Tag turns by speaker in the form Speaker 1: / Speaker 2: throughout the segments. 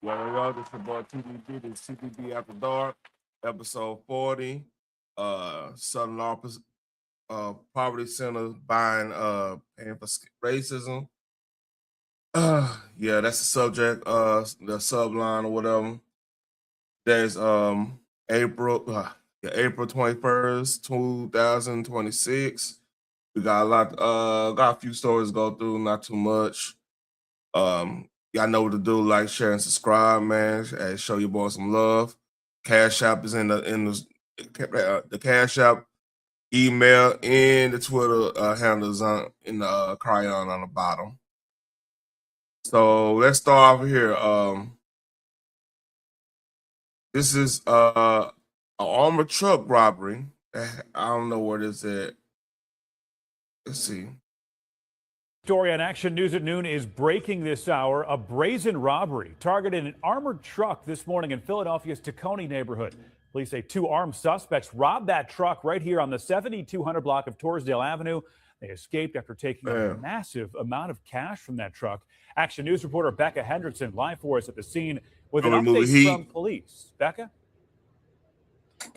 Speaker 1: Yo, this is your boy TTB. This is TTB After Dark, episode 40. Southern Law Poverty Center buying paying for racism. Yeah, that's the subject, the subline or whatever. There's April April 21st, 2026. We got got a few stories to go through, not too much. Y'all know what to do. Like, share, and subscribe, man. And show your boy some love. Cash App is in the Cash App, email, and the Twitter handles on in the cryon on the bottom. So let's start off here. This is an armored truck robbery. I don't know where this at. Let's see.
Speaker 2: Story on Action News at noon is breaking this hour. A brazen robbery targeted an armored truck this morning in Philadelphia's Tacony neighborhood. Police say two armed suspects robbed that truck right here on the 7200 block of Torresdale Avenue. They escaped after taking a massive amount of cash from that truck. Action News reporter Becca Hendrickson live for us at the scene with an update from police. Becca?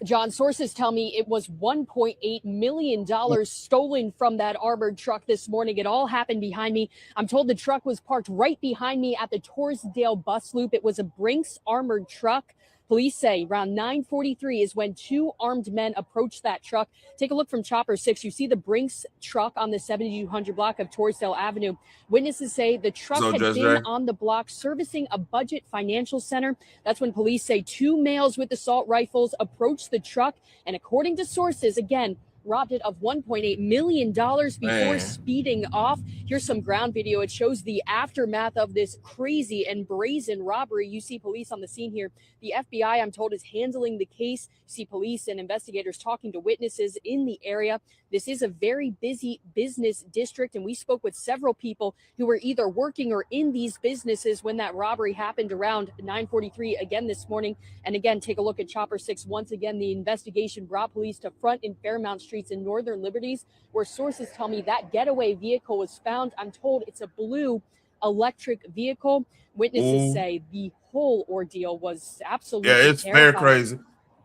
Speaker 3: John, sources tell me it was $1.8 million stolen from that armored truck this morning. It all happened behind me. I'm told the truck was parked right behind me at the Torresdale bus loop. It was a Brinks armored truck. Police say around 9:43 is when two armed men approached that truck. Take a look from Chopper 6. You see the Brinks truck on the 7200 block of Torresdale Avenue. Witnesses say the truck had been on the block servicing a budget financial center. That's when police say two males with assault rifles approached the truck. And according to sources, again, robbed it of $1.8 million before speeding off. Here's some ground video. It shows the aftermath of this crazy and brazen robbery. You see police on the scene here. The FBI, I'm told, is handling the case. You see police and investigators talking to witnesses in the area. This is a very busy business district, and we spoke with several people who were either working or in these businesses when that robbery happened around 9:43 again this morning. And again, take a look at Chopper 6. Once again, the investigation brought police to Front and Fairmount Streets in Northern Liberties, where sources tell me that getaway vehicle was found. I'm told it's a blue electric vehicle. Witnesses say the whole ordeal was absolutely
Speaker 1: it's
Speaker 3: terrifying.
Speaker 1: very crazy.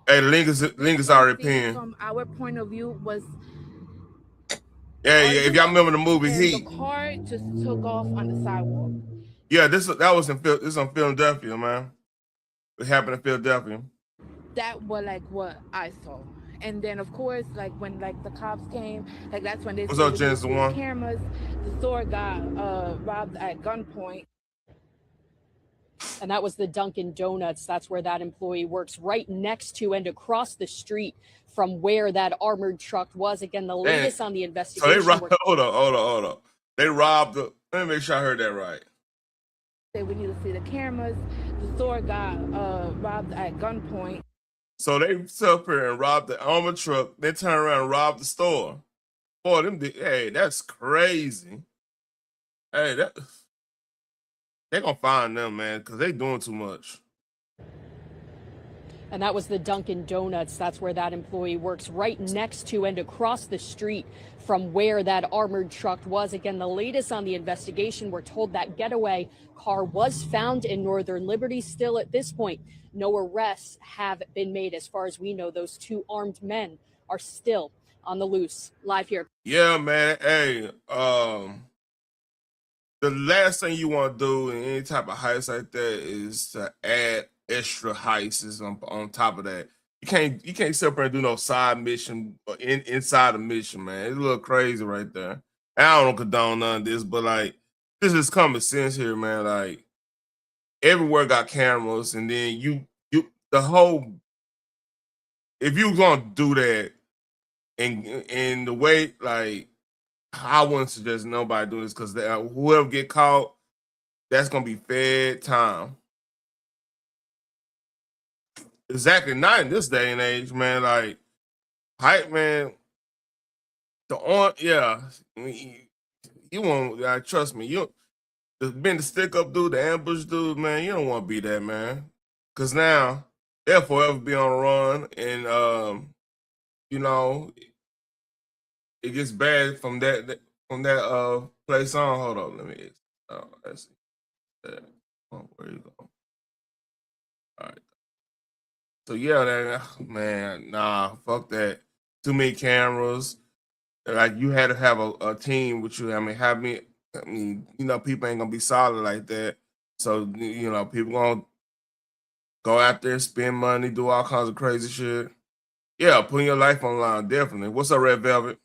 Speaker 1: Hey, the link is already pinned.
Speaker 4: From our point of view was
Speaker 1: if y'all remember the movie
Speaker 4: Heat, the car just took off on the sidewalk.
Speaker 1: Yeah, this was in Philadelphia, man. It happened in Philadelphia.
Speaker 4: That was like what I saw. And then, of course, like when like the cops came, like that's when they
Speaker 1: saw the
Speaker 4: cameras. The store got robbed at gunpoint.
Speaker 3: And that was the Dunkin' Donuts. That's where that employee works, right next to and across the street from where that armored truck was. Again, the latest on the investigation.
Speaker 1: So they robbed. Hold on. They robbed the. Let me make sure I heard that right.
Speaker 4: We need to see the cameras. The store got robbed at gunpoint.
Speaker 1: So they sit up here and robbed the armored truck. They turn around and robbed the store. Boy, hey, that's crazy. Hey, they're gonna find them, man, because they doing too much.
Speaker 3: And that was the Dunkin' Donuts. That's where that employee works, right next to and across the street from where that armored truck was. Again, the latest on the investigation, we're told that getaway car was found in Northern Liberty. Still at this point, no arrests have been made. As far as we know, those two armed men are still on the loose. Live here.
Speaker 1: Yeah, man. Hey, the last thing you want to do in any type of heist like that is to add extra heists on top of that. You can't sit up there and do no side mission or inside a mission, man. It's a little crazy right there. And I don't condone none of this, but like this is common sense here, man. Like everywhere got cameras, and then if you gonna do that in the way like. I wouldn't suggest nobody do this because whoever get caught, that's gonna be fed time. Exactly, not in this day and age, man. Like, hype, man. You won't. Trust me. Been the stick up dude, the ambush dude, man. You don't want to be that, man. Because now they'll forever be on the run, and it gets bad from that place on. Hold on, let me. Let's see. Where you go? All right. So yeah, man, nah, fuck that. Too many cameras. Like you had to have a team with you. I mean, people ain't gonna be solid like that. So people gonna go out there, spend money, do all kinds of crazy shit. Yeah, putting your life on the line, definitely. What's up, Red Velvet?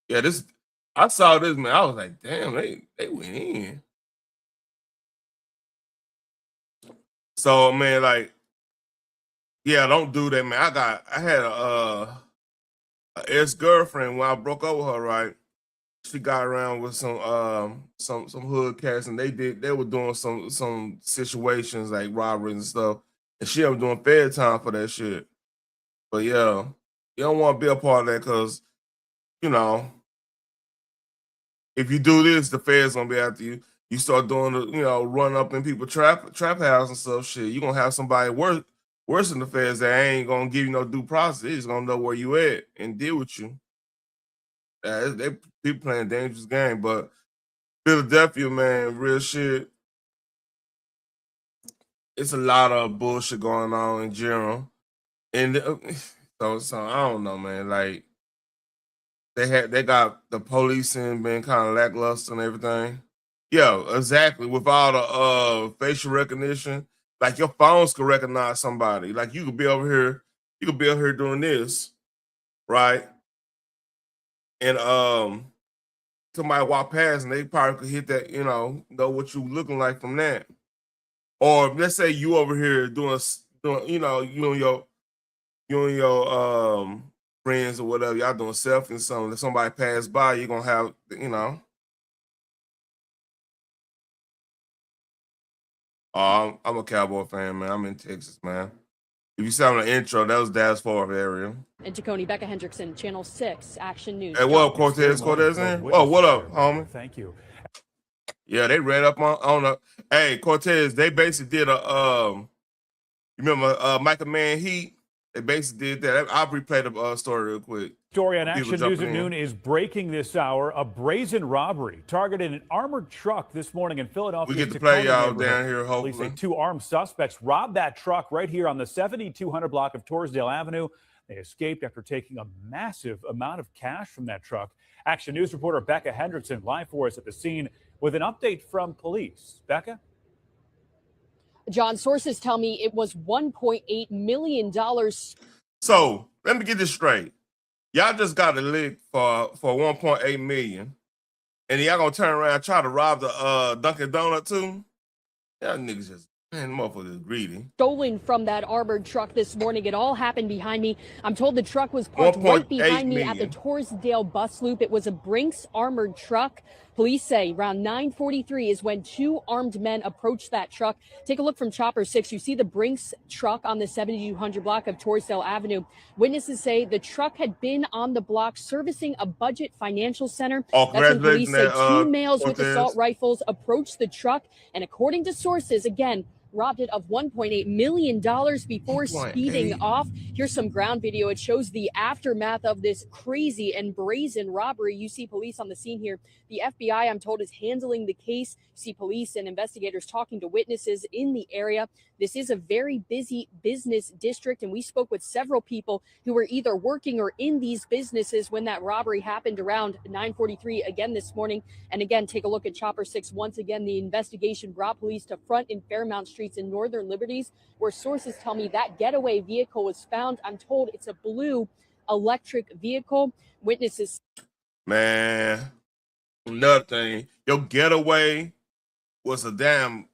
Speaker 1: Yeah, I saw this, man. I was like, damn, they went in. So man, like, yeah, don't do that, man. I had a ex-girlfriend when I broke up with her, right? She got around with some hood cats, and they were doing some situations like robberies and stuff, and she was doing fair time for that shit. But yeah, you don't want to be a part of that because you know if you do this, the feds gonna be after you. You start doing the run up in people trap house and stuff. Shit, you gonna have somebody worse than the feds that ain't gonna give you no due process. They just gonna know where you at and deal with you. They people playing a dangerous game, but Philadelphia, man, real shit. It's a lot of bullshit going on in general, and so I don't know, man. Like they got the policing been kind of lackluster and everything. Yeah, exactly. With all the facial recognition, like your phones could recognize somebody. Like you could be over here doing this, right? And somebody walk past and they probably could hit that, know what you looking like from that. Or let's say you over here doing you and your friends or whatever, y'all doing selfies and something. If somebody pass by, you're gonna have, I'm a Cowboy fan, man. I'm in Texas, man. If you saw the intro, that was Dallas Fort area.
Speaker 3: In Tacony, Becca Hendrickson, Channel 6, Action News.
Speaker 1: Hey, what up, Cortez? Cortez in? Oh, what up, homie?
Speaker 2: Thank you.
Speaker 1: Yeah, they read up on the. Hey, Cortez, they basically did you remember Michael Mann Heat? They basically did that. I'll replay the story real quick.
Speaker 2: Story on Action News at noon is breaking this hour. A brazen robbery targeted an armored truck this morning in Philadelphia.
Speaker 1: We get to play y'all down here, hopefully.
Speaker 2: Police say two armed suspects robbed that truck right here on the 7200 block of Torresdale Avenue. They escaped after taking a massive amount of cash from that truck. Action News reporter Becca Hendrickson live for us at the scene with an update from police. Becca?
Speaker 3: John, sources tell me it was $1.8 million.
Speaker 1: So let me get this straight. Y'all just got a lick for 1.8 million, and y'all gonna turn around and try to rob the Dunkin' Donut too? Y'all niggas just, man, motherfuckers greedy.
Speaker 3: Stolen from that armored truck this morning. It all happened behind me. I'm told the truck was parked right behind me at the Torresdale bus loop. It was a Brinks armored truck. Police say around 9:43 is when two armed men approached that truck. Take a look from Chopper 6. You see the Brinks truck on the 7200 block of Torresdale Avenue. Witnesses say the truck had been on the block servicing a budget financial center. That's when police say two males with assault rifles approached the truck, and according to sources, again, robbed it of $1.8 million before speeding off. Here's some ground video. It shows the aftermath of this crazy and brazen robbery. You see police on the scene here. The FBI, I'm told, is handling the case. You see police and investigators talking to witnesses in the area. This is a very busy business district, and we spoke with several people who were either working or in these businesses when that robbery happened around 9:43 again this morning. And again, take a look at Chopper 6. Once again, the investigation brought police to Front and Fairmount Streets in Northern Liberties, where sources tell me that getaway vehicle was found. I'm told it's a blue electric vehicle. Witnesses.
Speaker 1: Man, another thing, your getaway was a damn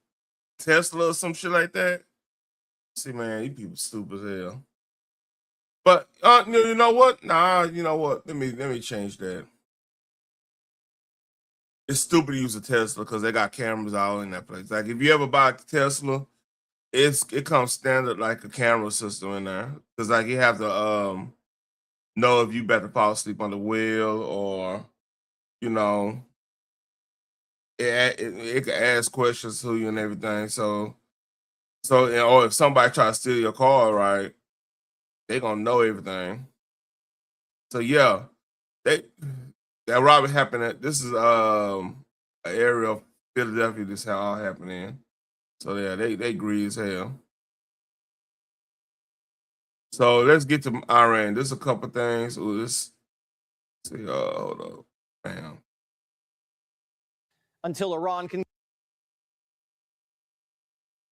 Speaker 1: Tesla or some shit like that. See, man, you people stupid as hell. But you know what? Nah, you know what? Let me change that. It's stupid to use a Tesla because they got cameras all in that place. Like if you ever buy a Tesla, it comes standard like a camera system in there. Because like you have to know if you better fall asleep on the wheel or it can ask questions to you and everything. So or if somebody try to steal your car, right, they gonna know everything. So yeah, that robbery happened at this is an area of Philadelphia this all happened in. So yeah, they greedy as hell. So let's get to Iran. There's a couple things. Let's see. Hold up. Bam.
Speaker 5: Until Iran can.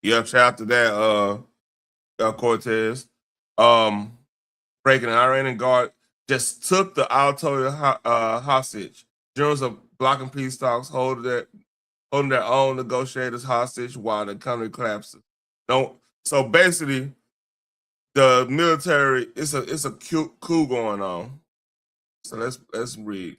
Speaker 1: Yep. Shout out to that, Cortez. Breaking an Iranian guard just took the Ayatollah hostage. Generals are blocking peace talks, holding their own negotiators hostage while the economy collapses. So basically, the military it's a coup going on. So let's read.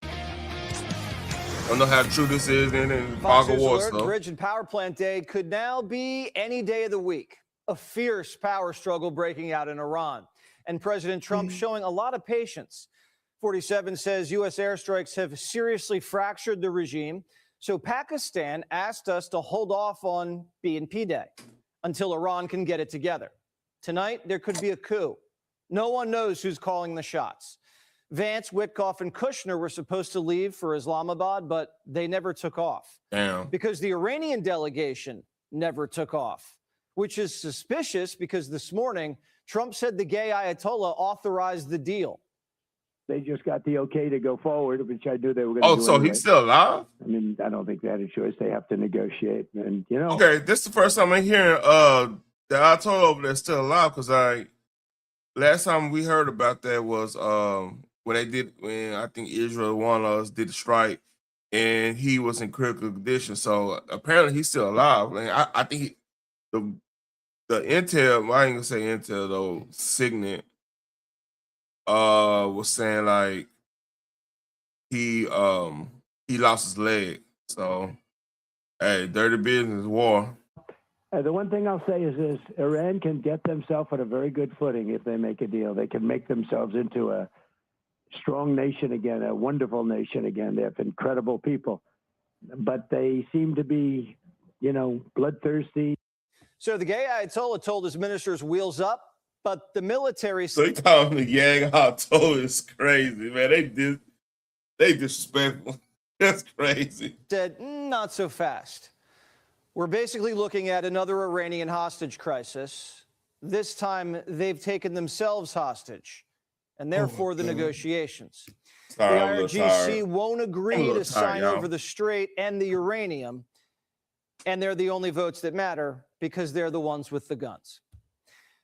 Speaker 1: I don't know how true this is in
Speaker 5: Fox
Speaker 1: fog of
Speaker 5: News
Speaker 1: war
Speaker 5: alert,
Speaker 1: stuff.
Speaker 5: Bridge and Power Plant Day could now be any day of the week. A fierce power struggle breaking out in Iran. And President Trump showing a lot of patience. 47 says U.S. airstrikes have seriously fractured the regime. So Pakistan asked us to hold off on B&P Day until Iran can get it together. Tonight, there could be a coup. No one knows who's calling the shots. Vance, Witkoff, and Kushner were supposed to leave for Islamabad, but they never took off.
Speaker 1: Damn.
Speaker 5: Because the Iranian delegation never took off, which is suspicious because this morning, Trump said the gay Ayatollah authorized the deal.
Speaker 6: They just got the okay to go forward, which I knew they were going to
Speaker 1: Oh,
Speaker 6: do
Speaker 1: so
Speaker 6: anyway.
Speaker 1: he's still alive?
Speaker 6: I mean, I don't think they had a choice. They have to negotiate. And, you know.
Speaker 1: Okay, this is the first time I'm hearing the Ayatollah over there still alive, because last time we heard about that was when I think Israel, one of us, did the strike, and he was in critical condition. So apparently he's still alive. And I think the intel, I ain't gonna say intel though, Signet was saying like he lost his leg. So hey, dirty business, war.
Speaker 6: The one thing I'll say is this: Iran can get themselves on a very good footing if they make a deal. They can make themselves into a strong nation again, a wonderful nation again. They have incredible people, but they seem to be, bloodthirsty.
Speaker 5: So the gay Ayatollah told his ministers wheels up, but the military
Speaker 1: So he called him the gang Ayatollah is crazy, man. They disrespectful. That's crazy.
Speaker 5: said, not so fast. We're basically looking at another Iranian hostage crisis. This time, they've taken themselves hostage, and therefore the negotiations.
Speaker 1: Sorry,
Speaker 5: The
Speaker 1: I'm a little
Speaker 5: IRGC
Speaker 1: tired.
Speaker 5: won't agree
Speaker 1: little
Speaker 5: to sign
Speaker 1: tired, y'all.
Speaker 5: over the Strait and the uranium, and they're the only votes that matter because they're the ones with the guns.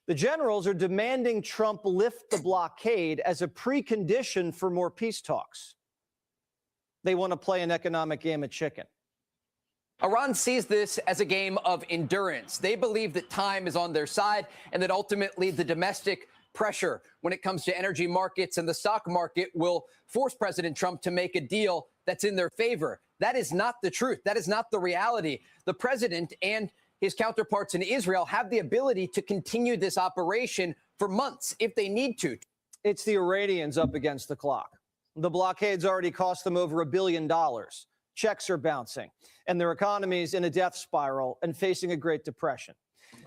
Speaker 5: The generals are demanding Trump lift the blockade as a precondition for more peace talks. They want to play an economic game of chicken.
Speaker 7: Iran sees this as a game of endurance. They believe that time is on their side and that ultimately the domestic pressure when it comes to energy markets and the stock market will force President Trump to make a deal that's in their favor. That is not the truth. That is not the reality. The president and his counterparts in Israel have the ability to continue this operation for months if they need to.
Speaker 5: It's the Iranians up against the clock. The blockade's already cost them over $1 billion. Checks are bouncing, and their economy's in a death spiral and facing a Great Depression.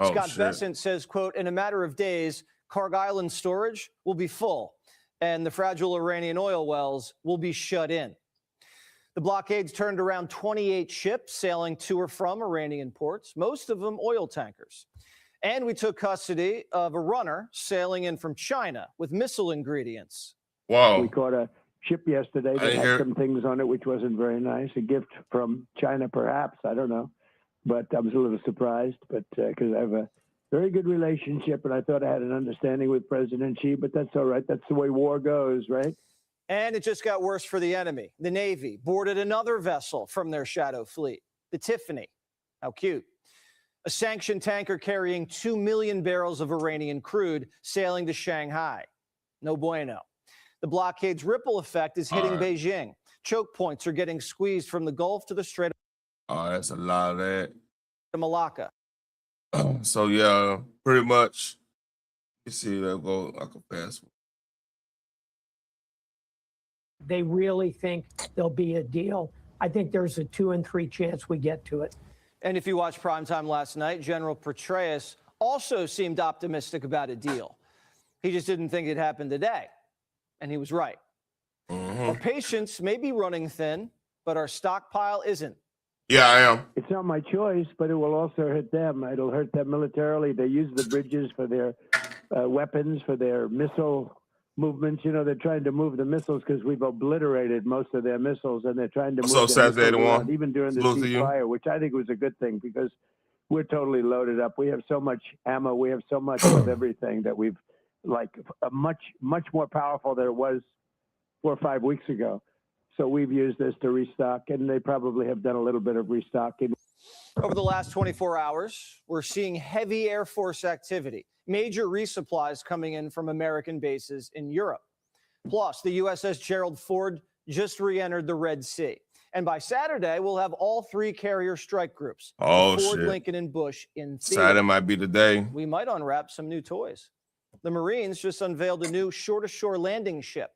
Speaker 1: Oh,
Speaker 5: Scott
Speaker 1: shit.
Speaker 5: Bessent says, quote, in a matter of days, Kharg Island storage will be full, and the fragile Iranian oil wells will be shut in. The blockade's turned around 28 ships sailing to or from Iranian ports, most of them oil tankers. And we took custody of a runner sailing in from China with missile ingredients.
Speaker 1: Wow.
Speaker 6: We caught a ship yesterday that
Speaker 1: hear-
Speaker 6: had some things on it which wasn't very nice. A gift from China, perhaps. I don't know. But I was a little surprised, but because I have a very good relationship, and I thought I had an understanding with President Xi, but that's all right. That's the way war goes, right?
Speaker 5: And it just got worse for the enemy. The Navy boarded another vessel from their shadow fleet, the Tiffany. How cute. A sanctioned tanker carrying 2 million barrels of Iranian crude sailing to Shanghai. No bueno. The blockade's ripple effect is hitting Beijing. Choke points are getting squeezed from the Gulf to the Strait
Speaker 1: Oh, that's a lot of that.
Speaker 5: of Malacca.
Speaker 1: So yeah, pretty much. You see that go like a fast one.
Speaker 8: They really think there'll be a deal. I think there's a 2 and 3 chance we get to it.
Speaker 5: And if you watched primetime last night, General Petraeus also seemed optimistic about a deal. He just didn't think it'd happen today. And he was right. Our patience may be running thin, but our stockpile isn't.
Speaker 1: Yeah, I am.
Speaker 6: It's not my choice, but it will also hurt them. It'll hurt them militarily. They use the bridges for their weapons for their missile movements. You know, they're trying to move the missiles because we've obliterated most of their missiles, and they're trying to
Speaker 1: What's
Speaker 6: move
Speaker 1: up,
Speaker 6: the
Speaker 1: Saturday
Speaker 6: missiles
Speaker 1: 81?
Speaker 6: around, even during the
Speaker 1: Salute to you.
Speaker 6: ceasefire, which I think was a good thing because we're totally loaded up. We have so much ammo. We have so much of everything that we've much more powerful than it was 4 or 5 weeks ago. So we've used this to restock, and they probably have done a little bit of restocking.
Speaker 5: Over the last 24 hours, we're seeing heavy Air Force activity, major resupplies coming in from American bases in Europe. Plus, the USS Gerald Ford just re-entered the Red Sea. And by Saturday, we'll have all 3 carrier strike groups,
Speaker 1: Oh,
Speaker 5: Ford,
Speaker 1: shit.
Speaker 5: Lincoln, and Bush in theater.
Speaker 1: Saturday might be the day.
Speaker 5: We might unwrap some new toys. The Marines just unveiled a new shore-to-shore landing ship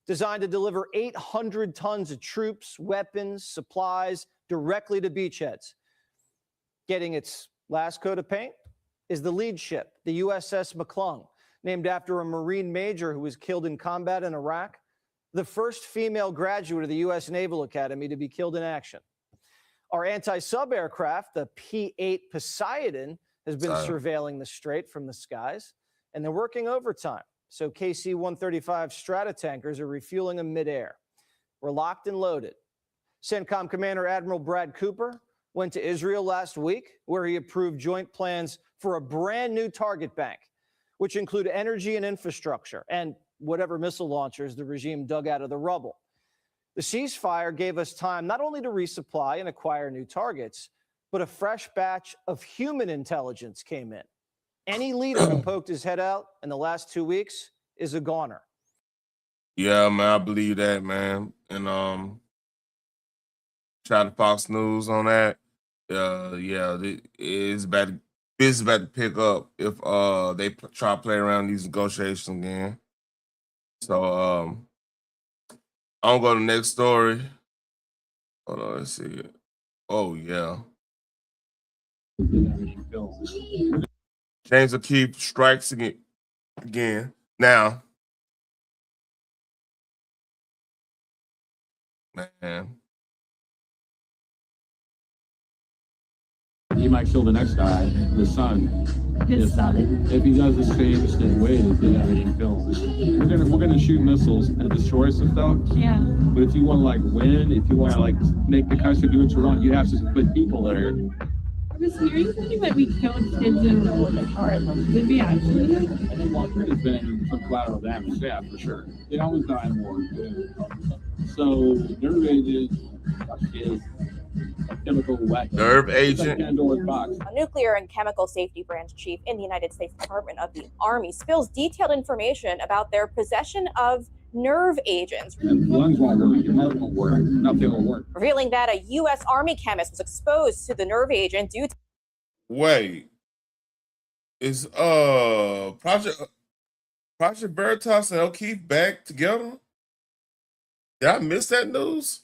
Speaker 5: designed to deliver 800 tons of troops, weapons, supplies directly to beachheads. Getting its last coat of paint is the lead ship, the USS McClung, named after a Marine major who was killed in combat in Iraq, the first female graduate of the U.S. Naval Academy to be killed in action. Our anti-sub aircraft, the P-8 Poseidon, has been surveilling the strait from the skies, and they're working overtime. So KC-135 Stratotankers are refueling them midair. We're locked and loaded. CENTCOM Commander Admiral Brad Cooper went to Israel last week, where he approved joint plans for a brand new target bank, which include energy and infrastructure and whatever missile launchers the regime dug out of the rubble. The ceasefire gave us time not only to resupply and acquire new targets, but a fresh batch of human intelligence came in. Any leader who poked his head out in the last 2 weeks is a goner.
Speaker 1: Yeah, man, I believe that, man. And shout out to Fox News on that. Yeah, it's about to pick up if they try to play around these negotiations again. So I'm gonna go to the next story. Hold on, let's see it. Oh yeah. James O'Keefe strikes again. Now, man.
Speaker 9: He might kill the next guy, the son. His son. If he does the same way that they already killed. We're gonna shoot missiles and destroy some stuff.
Speaker 10: Yeah.
Speaker 9: But if you want to like win, if you want to like make the country do what you want, you have to put people there.
Speaker 10: I was hearing something that we killed kids in the car. Did we actually?
Speaker 9: I think there's been some collateral damage, yeah, for sure. They always die in war. So nerve agent is a chemical weapon.
Speaker 1: Nerve agent.
Speaker 9: Like Pandora's box.
Speaker 11: A nuclear and chemical safety branch chief in the United States Department of the Army spills detailed information about their possession of nerve agents.
Speaker 9: And lungs won't work, your heart won't work, nothing will work.
Speaker 11: Revealing that a U.S. Army chemist was exposed to the nerve agent due to
Speaker 1: Wait. Is Project Veritas and O'Keefe back together? Did I miss that news?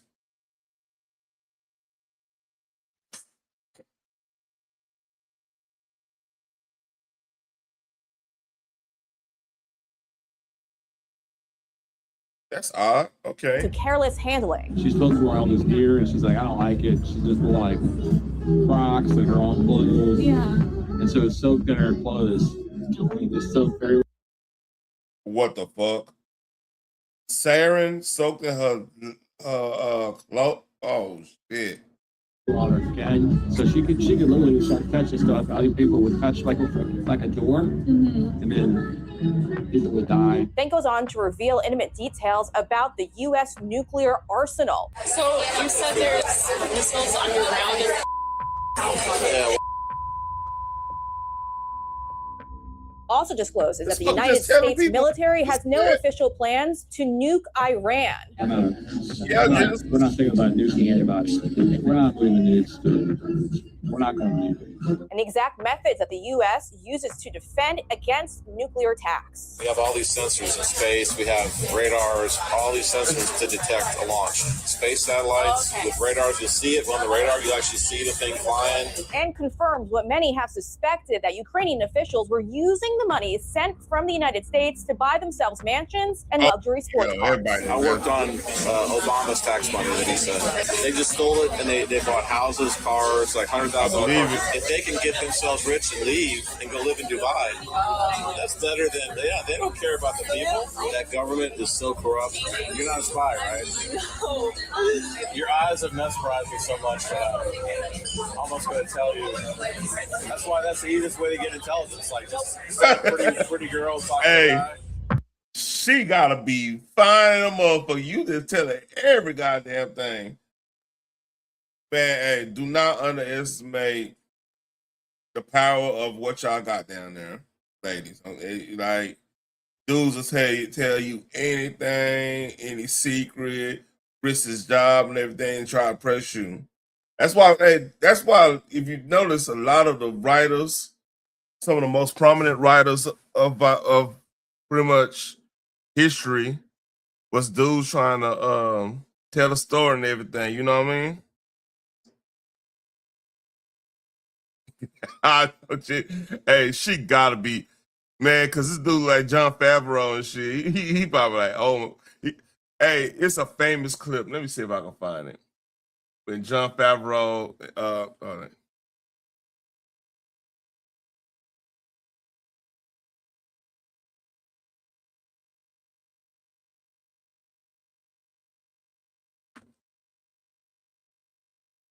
Speaker 1: That's odd. Okay.
Speaker 11: to careless handling.
Speaker 9: She's supposed to wear all this gear, and she's like, I don't like it. She's just wore like Crocs and her own clothes.
Speaker 10: Yeah.
Speaker 9: And so it's soaked in her clothes. It's soaked very.
Speaker 1: What the fuck? Sarin soaked in her clothes. Oh shit.
Speaker 9: On her skin, so she could literally start touching stuff. Other people would touch like a door, and then people would die.
Speaker 11: Then goes on to reveal intimate details about the U.S. nuclear arsenal.
Speaker 10: So you said there's missiles underground.
Speaker 1: Yeah.
Speaker 11: Also discloses that the
Speaker 1: This fucker
Speaker 11: United
Speaker 1: just telling
Speaker 11: States
Speaker 1: people-
Speaker 11: military has no official plans to nuke Iran.
Speaker 1: Yeah,
Speaker 9: We're not thinking about nuking anybody. We're not moving nukes. We're not going to nuke it.
Speaker 11: And the exact methods that the U.S. uses to defend against nuclear attacks.
Speaker 12: We have all these sensors in space. We have radars, all these sensors to detect a launch. Space satellites with radars, you'll see it. On the radar, you actually see the thing flying.
Speaker 11: And confirms what many have suspected, that Ukrainian officials were using the the money sent from the United States to buy themselves mansions and luxury sports cars.
Speaker 12: I worked on Obama's tax money that he said. They just stole it and they bought houses, cars, like $100,000. If they can get themselves rich and leave and go live in Dubai, that's better than, they don't care about the people. That government is so corrupt. You're not a spy, right? No. Your eyes have mesmerized me so much that I'm almost going to tell you. That's why that's the easiest way to get intelligence. Like just pretty girls talking about it.
Speaker 1: She gotta be fine enough for you to tell her every goddamn thing. Man, hey, do not underestimate the power of what y'all got down there, ladies. Like, dudes will tell you anything, any secret, risk his job and everything, and try to press you. That's why if you notice, a lot of the writers, some of the most prominent writers of pretty much history, was dudes trying to tell a story and everything. You know what I mean? Hey, she gotta be, man, because this dude like Jon Favreau and shit, he probably like, hey, it's a famous clip. Let me see if I can find it. When Jon Favreau, all right.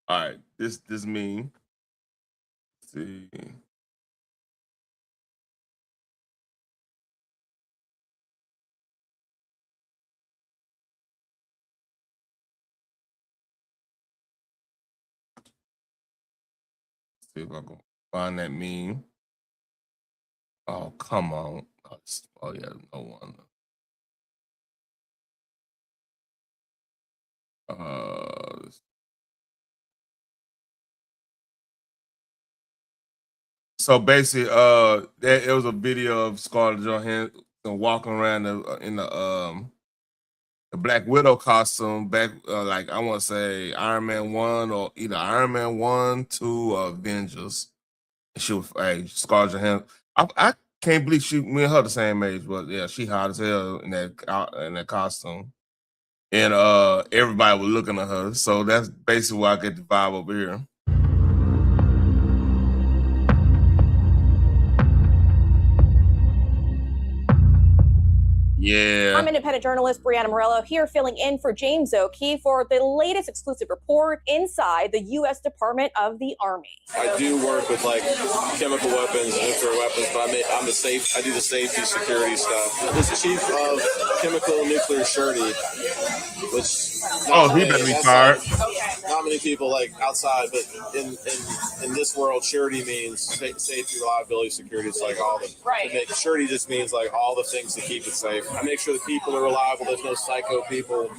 Speaker 1: All right, this meme. Let's see. See if I can find that meme. Oh, come on. Oh yeah, no wonder. So basically, it was a video of Scarlett Johansson walking around in the Black Widow costume back, like I want to say Iron Man 1 or either Iron Man 1, 2, or Avengers. She was, hey, Scarlett Johansson. I can't believe me and her the same age, but yeah, she hot as hell in that costume. And everybody was looking at her. So that's basically why I get the vibe over here. Yeah.
Speaker 11: I'm independent journalist Brianna Morello here filling in for James O'Keefe for the latest exclusive report inside the U.S. Department of the Army.
Speaker 12: I do work with like chemical weapons, nuclear weapons, but I do the safety security stuff. This is chief of chemical and nuclear surety, which
Speaker 1: he better be fired.
Speaker 12: Not many people like outside, but in this world, surety means safety, reliability, security. It's like all the surety just means like all the things to keep it safe. I make sure the people are reliable. There's no psycho people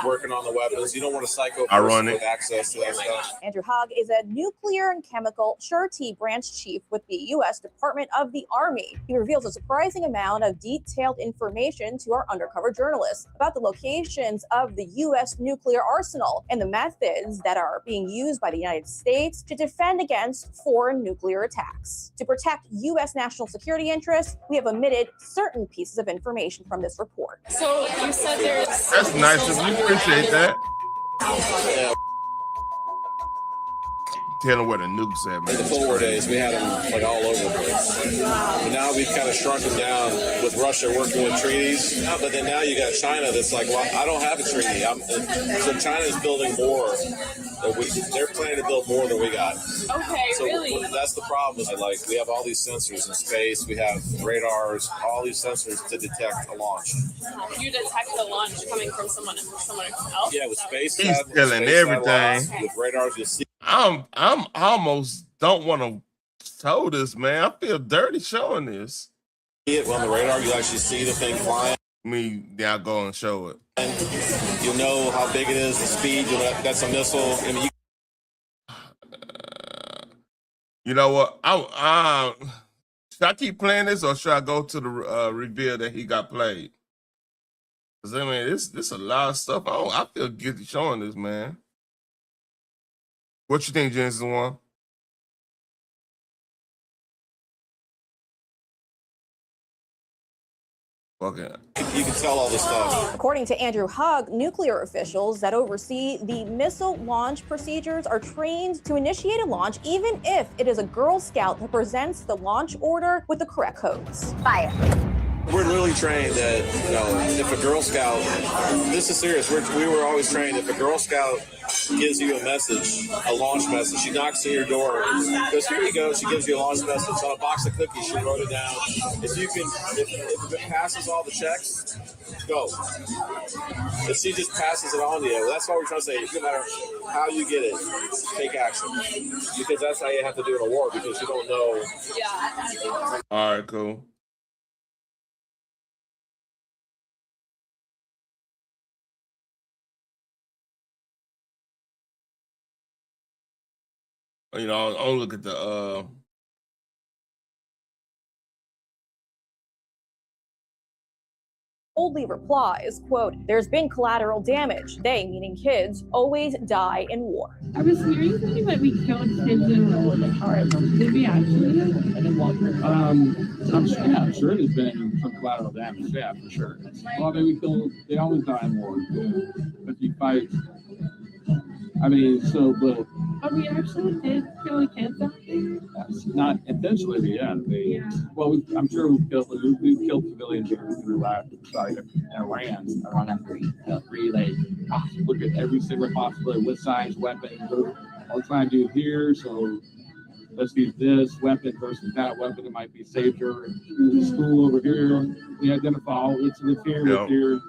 Speaker 12: working on the weapons. You don't want a psycho person with access to that stuff.
Speaker 11: Andrew Hogg is a nuclear and chemical surety branch chief with the U.S. Department of the Army. He reveals a surprising amount of detailed information to our undercover journalists about the locations of the U.S. nuclear arsenal and the methods that are being used by the United States to defend against foreign nuclear attacks. To protect U.S. national security interests, we have omitted certain pieces of information from this report.
Speaker 10: So you said there's...
Speaker 1: That's nice of you. Appreciate that.
Speaker 12: Yeah.
Speaker 1: Tell them where the nukes at, man.
Speaker 12: In the forward days, we had them like all over the place. And now we've kind of shrunk them down with Russia working with treaties. But then now you got China that's like, well, I don't have a treaty. So China's building more. They're planning to build more than we got.
Speaker 10: Okay,
Speaker 12: so
Speaker 10: really?
Speaker 12: That's the problem. Like we have all these sensors in space. We have radars, all these sensors to detect a launch.
Speaker 10: You detect the launch coming from someone else?
Speaker 12: Yeah, with space.
Speaker 1: He's killing everything.
Speaker 12: With radars, you'll see.
Speaker 1: I'm almost don't want to show this, man. I feel dirty showing this.
Speaker 12: On the radar, you actually see the thing flying.
Speaker 1: I'll go and show it.
Speaker 12: And you know how big it is, the speed. You know that's a missile. I mean,
Speaker 1: you know what? Should I keep playing this or should I go to the reveal that he got played? Because I mean, this a lot of stuff. I feel guilty showing this, man. What you think, Jensen? One? Fucking.
Speaker 12: You can tell all this stuff.
Speaker 11: According to Andrew Hugg, nuclear officials that oversee the missile launch procedures are trained to initiate a launch even if it is a Girl Scout that presents the launch order with the correct codes. Fire.
Speaker 12: We're literally trained that, if a Girl Scout, this is serious, we were always trained if a Girl Scout gives you a message, a launch message, she knocks on your door, goes, here you go, she gives you a launch message on a box of cookies, she wrote it down. If it passes all the checks, go. If she just passes it on to you, that's what we're trying to say. No matter how you get it, take action. Because that's how you have to do in a war, because you don't know.
Speaker 1: Yeah. All right, cool. I'll look at the
Speaker 11: Boldly replies, quote, there's been collateral damage. They, meaning kids, always die in war.
Speaker 10: I was hearing something that we killed kids in the car. Did we actually?
Speaker 9: I'm sure there's been some collateral damage. Yeah, for sure. Well, they always die in war. If you fight, but
Speaker 10: we actually did kill kids out there?
Speaker 9: Not intentionally, yeah. Well, I'm sure we've killed civilians through Iran around that relay. Look at every single possibility, what size weapon we're trying to do here. So let's use this weapon versus that weapon. It might be safer. The school over here, we identify it's in here.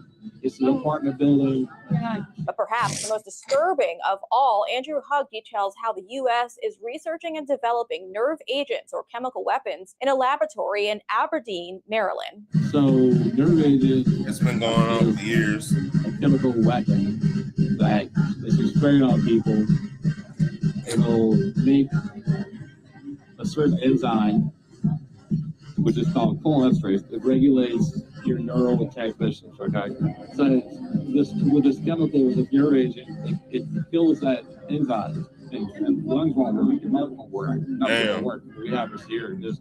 Speaker 9: It's an apartment building.
Speaker 11: But perhaps the most disturbing of all, Andrew Hugg details how the U.S. is researching and developing nerve agents or chemical weapons in a laboratory in Aberdeen, Maryland.
Speaker 9: So nerve agents,
Speaker 1: it's been going on for years.
Speaker 9: A chemical weapon that if you spray it on people, it'll make a certain enzyme, which is called cholinesterase. It regulates your neural transmissions. Okay, so with this chemical, with this nerve agent, it kills that enzyme. And lungs won't work, your mouth won't work. Nothing will work. We have this here in the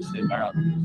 Speaker 9: state Maryland.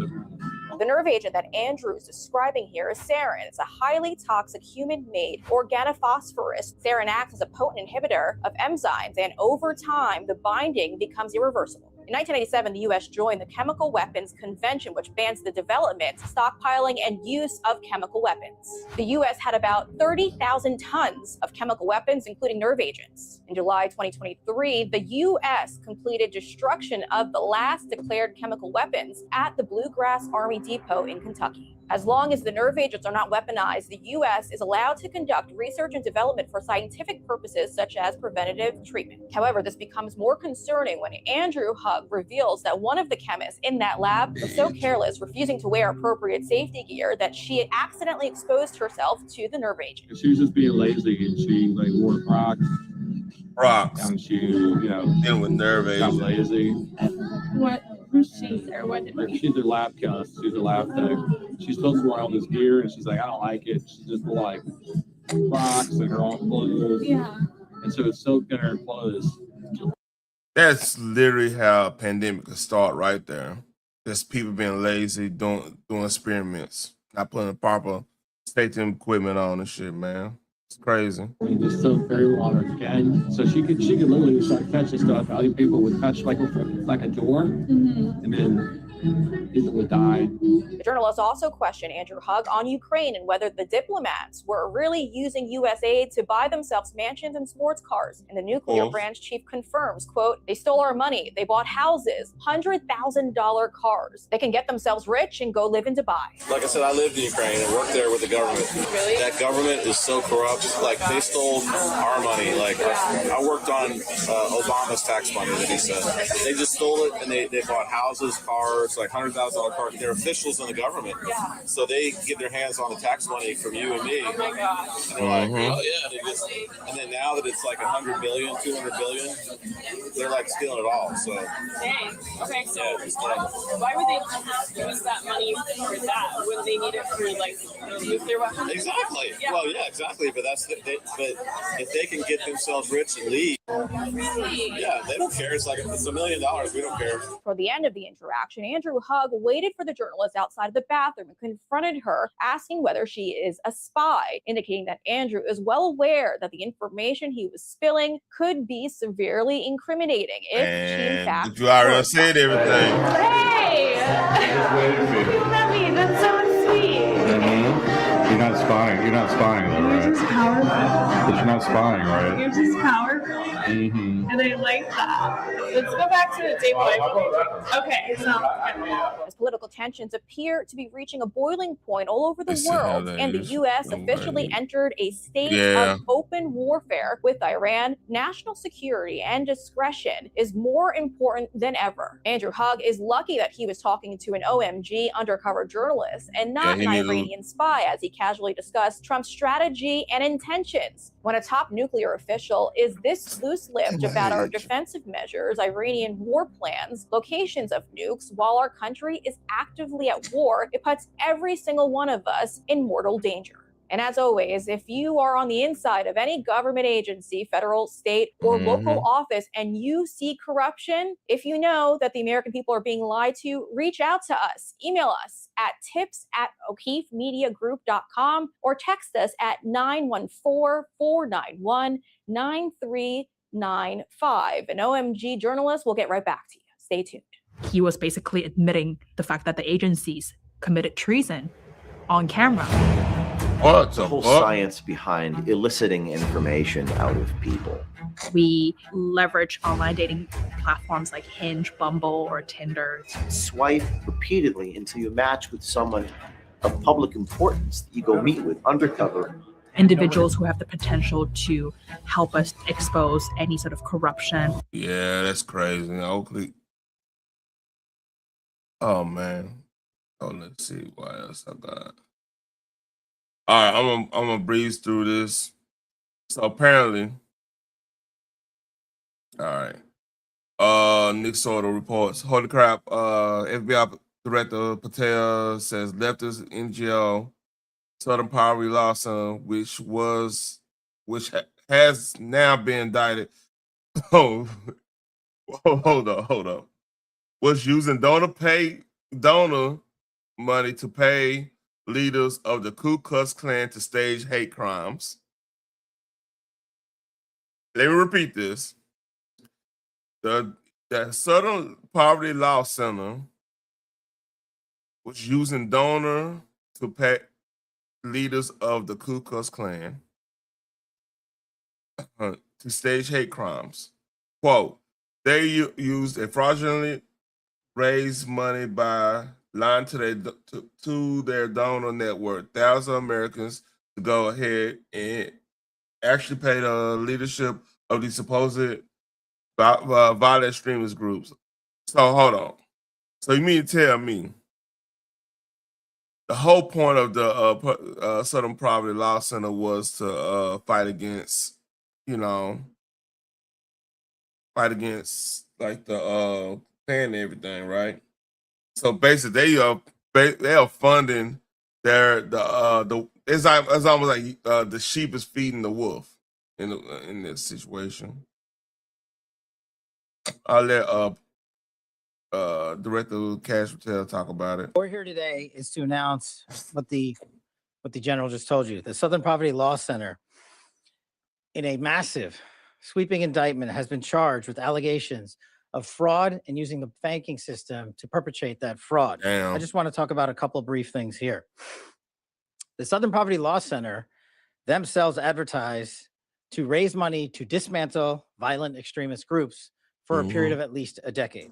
Speaker 11: The nerve agent that Andrew is describing here is sarin. It's a highly toxic human-made organophosphorus. Sarin acts as a potent inhibitor of enzymes, and over time, the binding becomes irreversible. In 1987, the U.S. joined the Chemical Weapons Convention, which bans the development, stockpiling, and use of chemical weapons. The U.S. had about 30,000 tons of chemical weapons, including nerve agents. In July 2023, the U.S. completed destruction of the last declared chemical weapons at the Bluegrass Army Depot in Kentucky. As long as the nerve agents are not weaponized, the U.S. is allowed to conduct research and development for scientific purposes, such as preventative treatment. However, this becomes more concerning when Andrew Hugg reveals that one of the chemists in that lab was so careless, refusing to wear appropriate safety gear, that she had accidentally exposed herself to the nerve agent.
Speaker 9: She was just being lazy, and she wore rocks, and she,
Speaker 1: dealing with nerve agents.
Speaker 9: Lazy.
Speaker 10: What was she, or what?
Speaker 9: She's a lab chemist. She's a lab tech. She's supposed to wear all this gear, and she's like, I don't like it. She just wore rocks and her own clothes. Yeah. And so it's soaked in her clothes.
Speaker 1: That's literally how a pandemic could start right there. Just people being lazy, doing experiments, not putting the proper safety equipment on and shit, man. It's crazy.
Speaker 9: And just soak very water again. So she could literally start touching stuff. Other people would touch like a door, and then people would die.
Speaker 11: The journalists also questioned Andrew Hugg on Ukraine and whether the diplomats were really using U.S. aid to buy themselves mansions and sports cars. And the nuclear branch chief confirms, quote, they stole our money. They bought houses, $100,000 cars. They can get themselves rich and go live in Dubai.
Speaker 12: Like I said, I lived in Ukraine and worked there with the government. Really? That government is so corrupt. Like, they stole our money. Like, I worked on Obama's tax money that he said. They just stole it, and they bought houses, cars, like $100,000 cars. They're officials in the government. Yeah. So they get their hands on the tax money from you and me. Oh my God. And they're like, oh yeah. And then now that it's like 100 billion, 200 billion, they're like stealing it all. So.
Speaker 10: Dang. Okay, so
Speaker 12: yeah,
Speaker 10: why would they use that money for that? Wouldn't they need it for like nuclear weapons?
Speaker 12: Exactly. Yeah. Well, yeah, exactly. But but if they can get themselves rich and leave, yeah, they don't care. It's $1 million. We don't care.
Speaker 11: For the end of the interaction, Andrew Hugg waited for the journalist outside of the bathroom and confronted her, asking whether she is a spy, indicating that Andrew is well aware that the information he was spilling could be severely incriminating if she in fact
Speaker 1: But you already
Speaker 11: was
Speaker 1: said everything.
Speaker 10: Hey! You love me. That's so sweet.
Speaker 13: You're not spying. You're not spying, though, right?
Speaker 10: You're just powerful.
Speaker 13: But you're not spying, right?
Speaker 10: You're just powerful. And I like that. Let's go back to the table. Okay, so
Speaker 11: as political tensions appear to be reaching a boiling point all over the
Speaker 1: Let's see how
Speaker 11: world,
Speaker 1: that
Speaker 11: and the
Speaker 1: is.
Speaker 11: U.S.
Speaker 1: Don't
Speaker 11: officially
Speaker 1: worry.
Speaker 11: entered a state
Speaker 1: Yeah.
Speaker 11: of open warfare with Iran, national security and discretion is more important than ever. Andrew Hugg is lucky that he was talking to an OMG undercover journalist and not
Speaker 1: he
Speaker 11: an
Speaker 1: needs a-
Speaker 11: Iranian spy, as he casually discussed Trump's strategy and intentions. When a top nuclear official is this loose-lipped about our defensive measures, Iranian war plans, locations of nukes, while our country is actively at war, it puts every single one of us in mortal danger. And as always, if you are on the inside of any government agency, federal, state, or local office, and you see corruption, if you know that the American people are being lied to, reach out to us. Email us at tips@o'keefemediagroup.com or text us at 914-491-9395. An OMG journalist will get right back to you. Stay tuned.
Speaker 14: He was basically admitting the fact that the agencies committed treason on camera.
Speaker 1: What
Speaker 15: the whole science behind eliciting information out of people.
Speaker 14: We leverage online dating platforms like Hinge, Bumble, or Tinder.
Speaker 15: Swipe repeatedly until you match with someone of public importance that you go meet with undercover.
Speaker 14: Individuals who have the potential to help us expose any sort of corruption.
Speaker 1: Yeah, that's crazy. Oakley. Oh man. Oh, let's see what else I got. All right, I'm gonna breeze through this. So apparently, all right. Nick Sordo reports. Holy crap! FBI Director Patel says leftist NGO Southern Poverty Law Center, which has now been indicted. Oh, hold up. Was using donor money to pay leaders of the Ku Klux Klan to stage hate crimes. Let me repeat this. The Southern Poverty Law Center was using donor to pay leaders of the Ku Klux Klan to stage hate crimes. Quote, they used a fraudulently raised money by lying to their donor network, thousands of Americans to go ahead and actually pay the leadership of these supposed violent extremist groups. So hold on. So you mean to tell me the whole point of the Southern Poverty Law Center was to fight against like the Klan and everything, right? So basically, they are funding it's almost like the sheep is feeding the wolf in this situation. I'll let Director Cash Patel talk about it.
Speaker 16: What we're here today is to announce what the general just told you. The Southern Poverty Law Center, in a massive sweeping indictment, has been charged with allegations of fraud and using the banking system to perpetrate that fraud.
Speaker 1: Damn.
Speaker 16: I just want to talk about a couple of brief things here. The Southern Poverty Law Center themselves advertise to raise money to dismantle violent extremist groups for a period of at least a decade.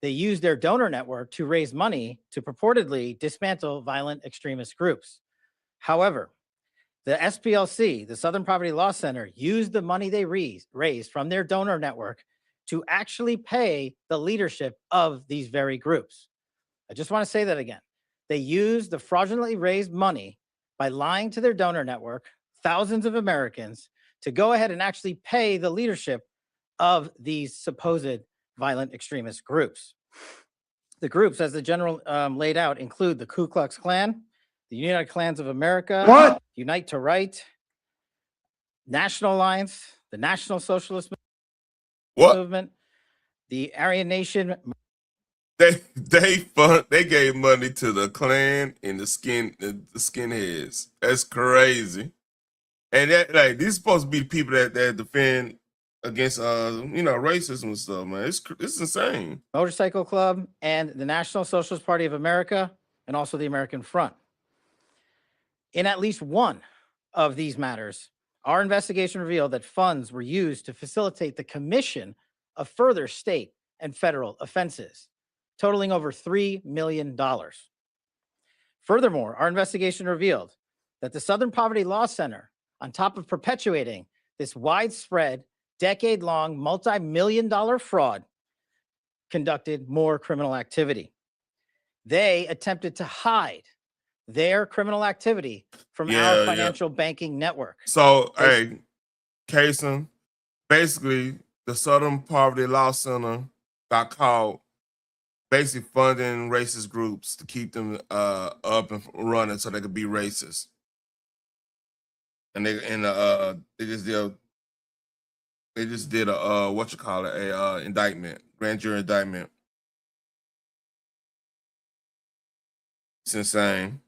Speaker 16: They use their donor network to raise money to purportedly dismantle violent extremist groups. However, the SPLC, the Southern Poverty Law Center, used the money they raised from their donor network to actually pay the leadership of these very groups. I just want to say that again. They used the fraudulently raised money by lying to their donor network, thousands of Americans, to go ahead and actually pay the leadership of these supposed violent extremist groups. The groups, as the general laid out, include the Ku Klux Klan, the United Klans of America, Unite to Right, National Alliance, the National Socialist Movement, the Aryan Nation,
Speaker 1: They gave money to the Klan and the skinheads. That's crazy. And that like these supposed to be the people that defend against racism and stuff, man. It's insane.
Speaker 16: Motorcycle Club and the National Socialist Party of America, and also the American Front. In at least one of these matters, our investigation revealed that funds were used to facilitate the commission of further state and federal offenses, totaling over $3 million. Furthermore, our investigation revealed that the Southern Poverty Law Center, on top of perpetuating this widespread, decade-long, multi-million-dollar fraud, conducted more criminal activity. They attempted to hide their criminal activity from our financial banking network.
Speaker 1: So, hey, Kason, basically, the Southern Poverty Law Center got caught basically funding racist groups to keep them up and running so they could be racist. And they just did a indictment, grand jury indictment. It's insane.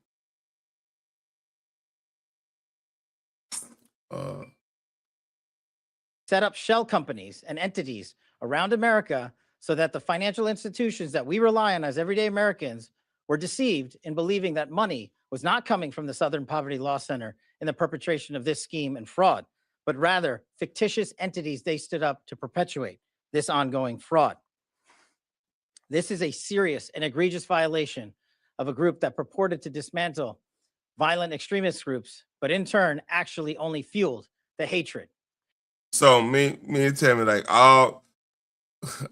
Speaker 16: Set up shell companies and entities around America so that the financial institutions that we rely on as everyday Americans were deceived in believing that money was not coming from the Southern Poverty Law Center in the perpetration of this scheme and fraud, but rather fictitious entities they stood up to perpetuate this ongoing fraud. This is a serious and egregious violation of a group that purported to dismantle violent extremist groups, but in turn actually only fueled the hatred.
Speaker 1: So me and Tammy, like, I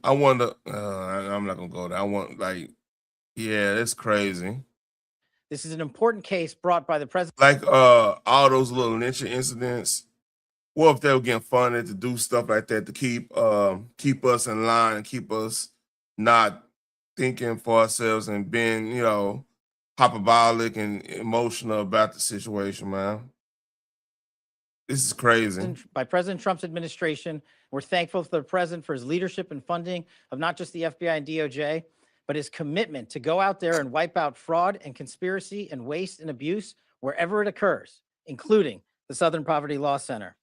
Speaker 1: wonder. I'm not gonna go there. It's crazy.
Speaker 16: This is an important case brought by the president.
Speaker 1: Like all those little lynching incidents. What if they were getting funded to do stuff like that to keep us in line and keep us not thinking for ourselves and being, hyperbolic and emotional about the situation, man. This is crazy.
Speaker 16: By President Trump's administration, we're thankful for the president for his leadership and funding of not just the FBI and DOJ, but his commitment to go out there and wipe out fraud and conspiracy and waste and abuse wherever it occurs, including the Southern Poverty Law Center.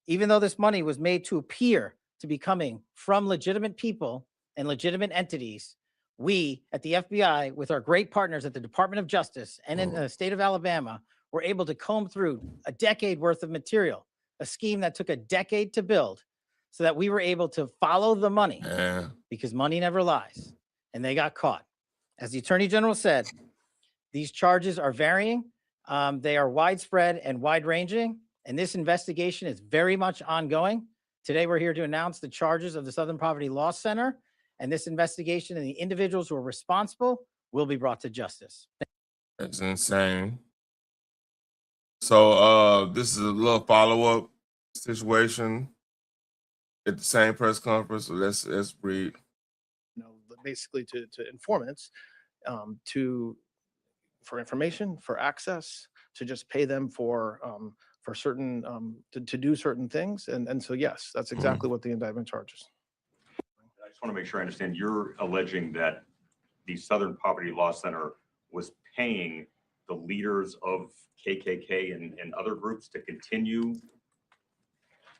Speaker 16: Even though this money was made to appear to be coming from legitimate people and legitimate entities, we at the FBI, with our great partners at the Department of Justice and in the state of Alabama, were able to comb through a decade worth of material, a scheme that took a decade to build, so that we were able to follow the money, because money never lies, and they got caught. As the Attorney General said, these charges are varying. They are widespread and wide-ranging, and this investigation is very much ongoing. Today, we're here to announce the charges of the Southern Poverty Law Center, and this investigation and the individuals who are responsible will be brought to justice.
Speaker 1: That's insane. So this is a little follow-up situation at the same press conference. So let's read.
Speaker 17: Basically to informants, for information, for access, to just pay them for certain to do certain things, and so yes, that's exactly what the indictment charges.
Speaker 18: I just want to make sure I understand. You're alleging that the Southern Poverty Law Center was paying the leaders of KKK and other groups to continue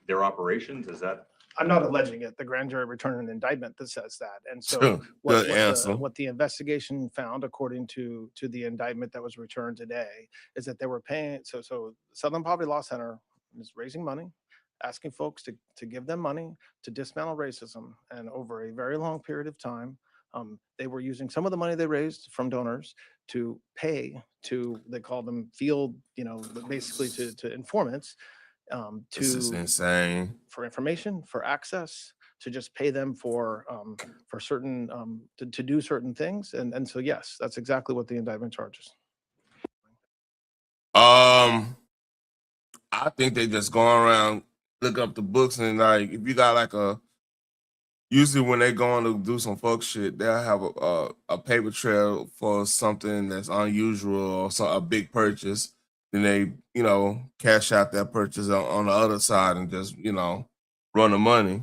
Speaker 18: their operations? Is that?
Speaker 17: I'm not alleging it. The grand jury returned an indictment that says that. And so what the investigation found, according to the indictment that was returned today, is that they were paying. So Southern Poverty Law Center is raising money, asking folks to give them money to dismantle racism. And over a very long period of time, they were using some of the money they raised from donors to pay to, they call them field, basically to informants.
Speaker 1: This is insane.
Speaker 17: For information, for access, to just pay them for certain to do certain things, and so yes, that's exactly what the indictment charges.
Speaker 1: I think they just go around, look up the books, and like if you got usually when they going to do some fuck shit, they'll have a paper trail for something that's unusual or a big purchase. Then they, cash out that purchase on the other side and just, run the money.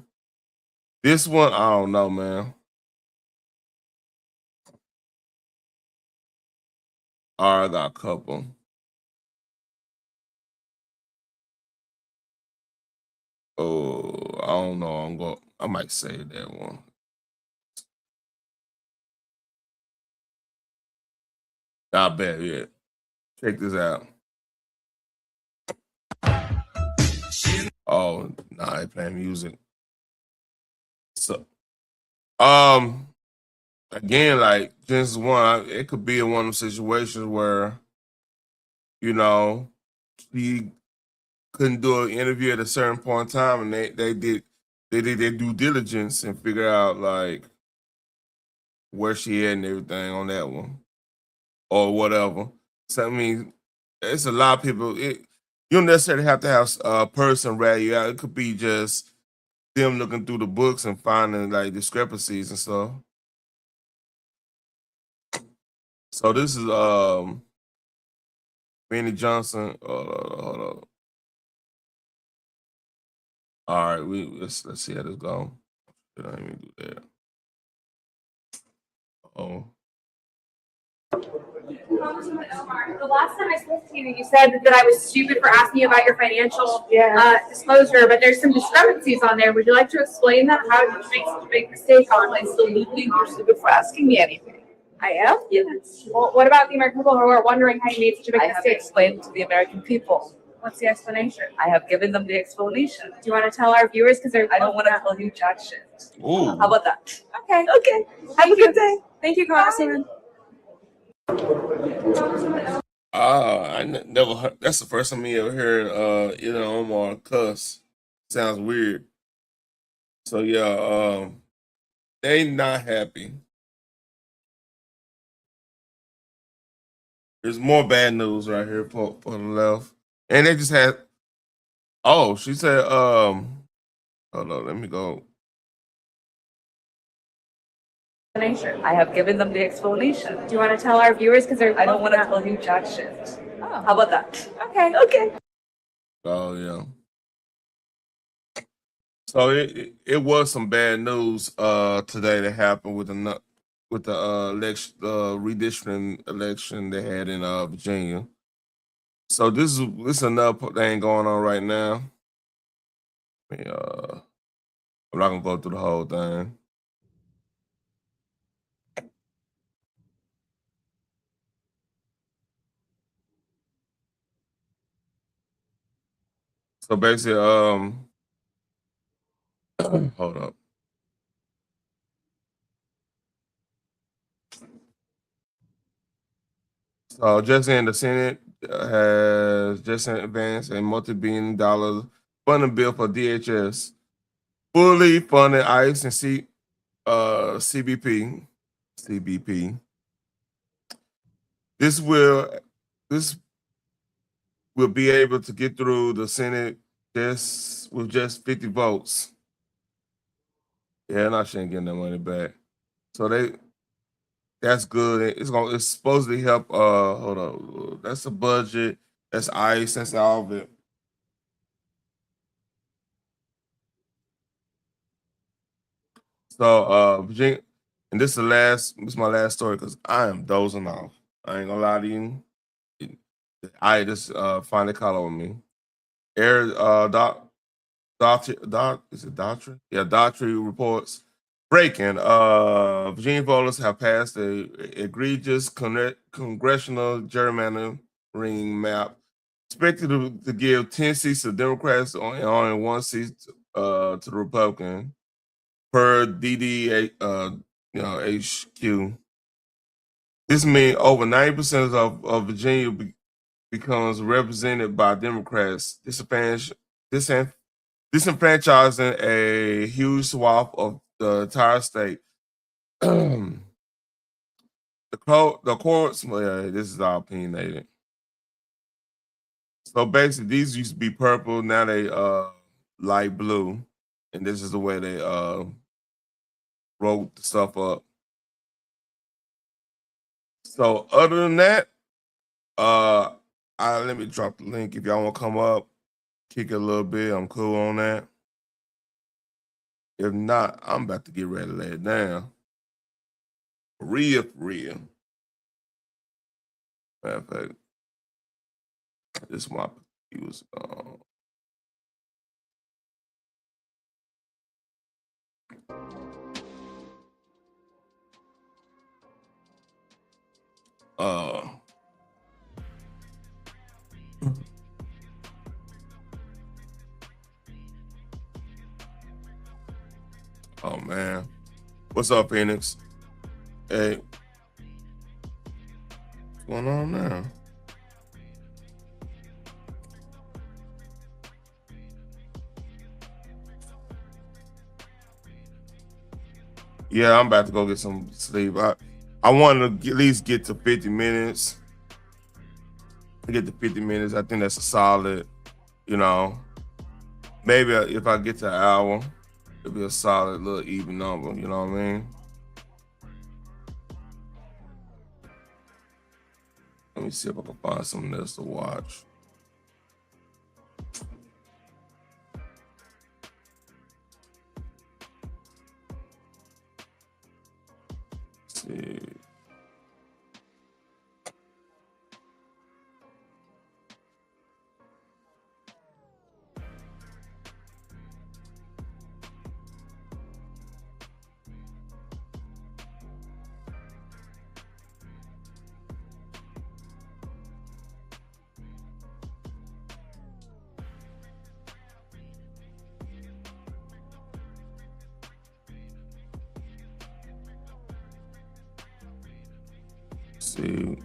Speaker 1: This one, I don't know, man. All right, I got a couple. Oh, I don't know. I might say that one. Not bad yet. Check this out. Oh, nah, they playing music. So, again, like Genesis 1, it could be in one of those situations where, you know, he couldn't do an interview at a certain point in time, and they did their due diligence and figure out like where she at and everything on that one or whatever. So I mean, it's a lot of people. You don't necessarily have to have a person rat you out. It could be just them looking through the books and finding like discrepancies and stuff. So this is Benny Johnson. Hold up. All right, let's see how this go. Did I even do that? Oh.
Speaker 19: Congresswoman Omar, the last time I spoke to you, you said that I was stupid for asking you about your financial disclosure, but there's some discrepancies on there. Would you like to explain that? How did you make such a big mistake on it? So you think you're stupid for asking me anything? I am? Yes. Well, what about the American people who are wondering how you made such a big mistake? I have explained to the American people. What's the explanation? I have given them the explanation. Do you want to tell our viewers? Because I don't want to tell you jack shit.
Speaker 1: Ooh.
Speaker 19: How about that? Okay. Okay. Have a good day. Thank you, Congresswoman.
Speaker 1: Never heard. That's the first time I ever heard Omar cuss. Sounds weird. So yeah, they not happy. There's more bad news right here for the left. And they just had she said, hold on, let me go.
Speaker 19: I have given them the explanation. Do you want to tell our viewers? Because I don't want to tell you jack shit. Oh. How about that? Okay. Okay.
Speaker 1: Oh yeah. So it was some bad news today that happened with the election, redistricting election they had in Virginia. So this is another thing going on right now. I'm not gonna go through the whole thing. So basically, hold up. So just in the Senate has just advanced a multi-billion-dollar funding bill for DHS, fully funding ICE and CBP. This will be able to get through the Senate with just 50 votes. Yeah, and I shouldn't get that money back. So that's good. It's supposed to help. Hold on, that's a budget. That's ICE. That's all of it. So Virginia, and this is my last story because I am dozing off. I ain't gonna lie to you. I just finally caught up with me. Is it Daughtry? Yeah, Daughtry reports breaking. Virginia voters have passed a egregious congressional gerrymandering map expected to give 10 seats to Democrats and only 1 seat to the Republican per DDA HQ. This means over 90% of Virginia becomes represented by Democrats, disenfranchising a huge swath of the entire state. The courts, this is all opinionated. So basically, these used to be purple, now they light blue, and this is the way they wrote the stuff up. So other than that, let me drop the link if y'all want to come up, kick it a little bit. I'm cool on that. If not, I'm about to get ready to lay it down. For real. Matter of fact, this one he was oh man. What's up, Phoenix? Hey. What's going on now? Yeah, I'm about to go get some sleep. I want to at least get to 50 minutes. Get to 50 minutes. I think that's a solid, you know, maybe if I get to an hour, it'll be a solid little even number, you know what I mean? Let me see if I can find something else to watch. Let's see. See.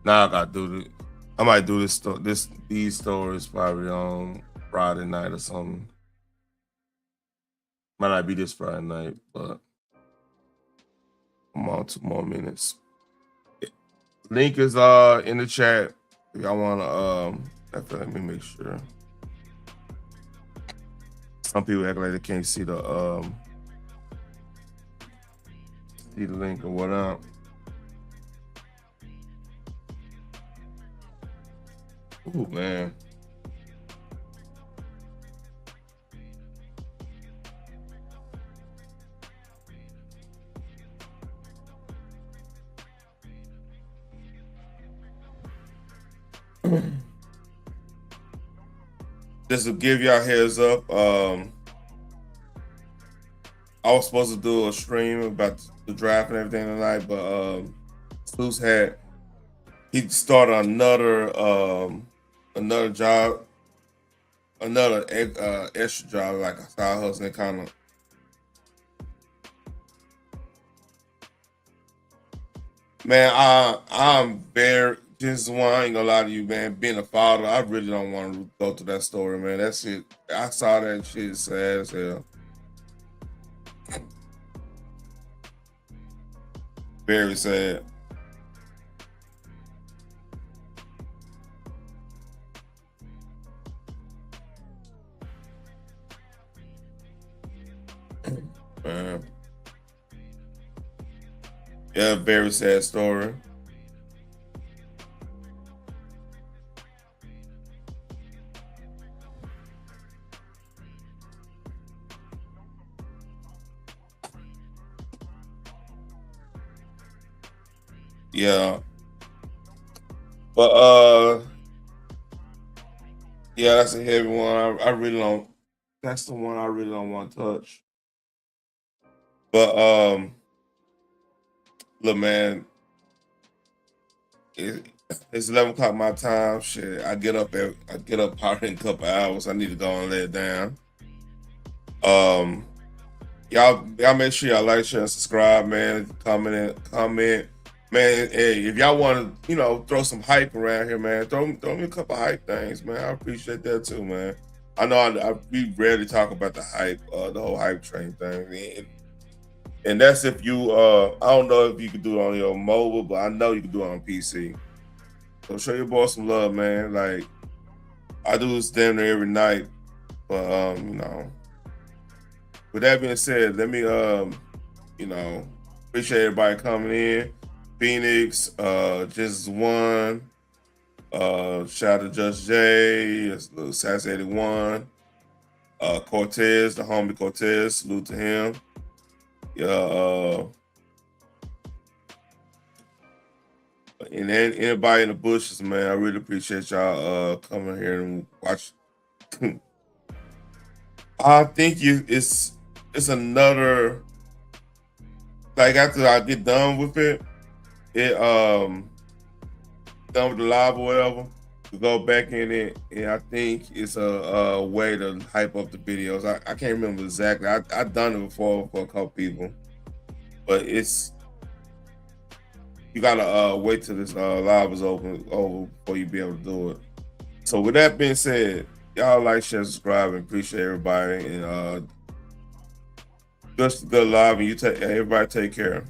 Speaker 1: Now I gotta do I might do these stories probably on Friday night or something. Might not be this Friday night, but I'm on 2 more minutes. Link is in the chat if y'all wanna let me make sure. Some people act like they can't see the link or whatnot. Ooh, man. Just to give y'all heads up, I was supposed to do a stream about the draft and everything tonight, but Sluice he started another job, another extra job, like a side hustling kind of. Man, I'm very. This is one I ain't gonna lie to you, man. Being a father, I really don't want to go through that story, man. That shit, I saw that shit, sad as hell. Very sad. Man. Yeah, very sad story. Yeah. But yeah, that's a heavy one. I really don't. That's the one I really don't want to touch. But look, man, it's 11 o'clock my time. Shit, I get up probably in a couple hours. I need to go and lay it down. Y'all make sure y'all like, share, and subscribe, man. Comment. Man, hey, if y'all want to, throw some hype around here, man, throw me a couple hype things, man. I appreciate that too, man. I know we rarely talk about the hype, the whole hype train thing. And that's if you, I don't know if you can do it on your mobile, but I know you can do it on PC. So show your boy some love, man. Like, I do this damn near every night. But, with that being said, let me, appreciate everybody coming in. Phoenix, Just One, Shout out to Judge J, it's Sass 81. Cortez, the homie Cortez, salute to him. Yeah, and anybody in the bushes, man, I really appreciate y'all coming here and watch. I think it's another, like, after I get done with it, done with the live or whatever, to go back in it, and I think it's a way to hype up the videos. I can't remember exactly. I've done it before for a couple people, but you gotta wait till this live is over before you be able to do it. So with that being said, y'all like, share, subscribe, and appreciate everybody. And just a good live, and everybody take care.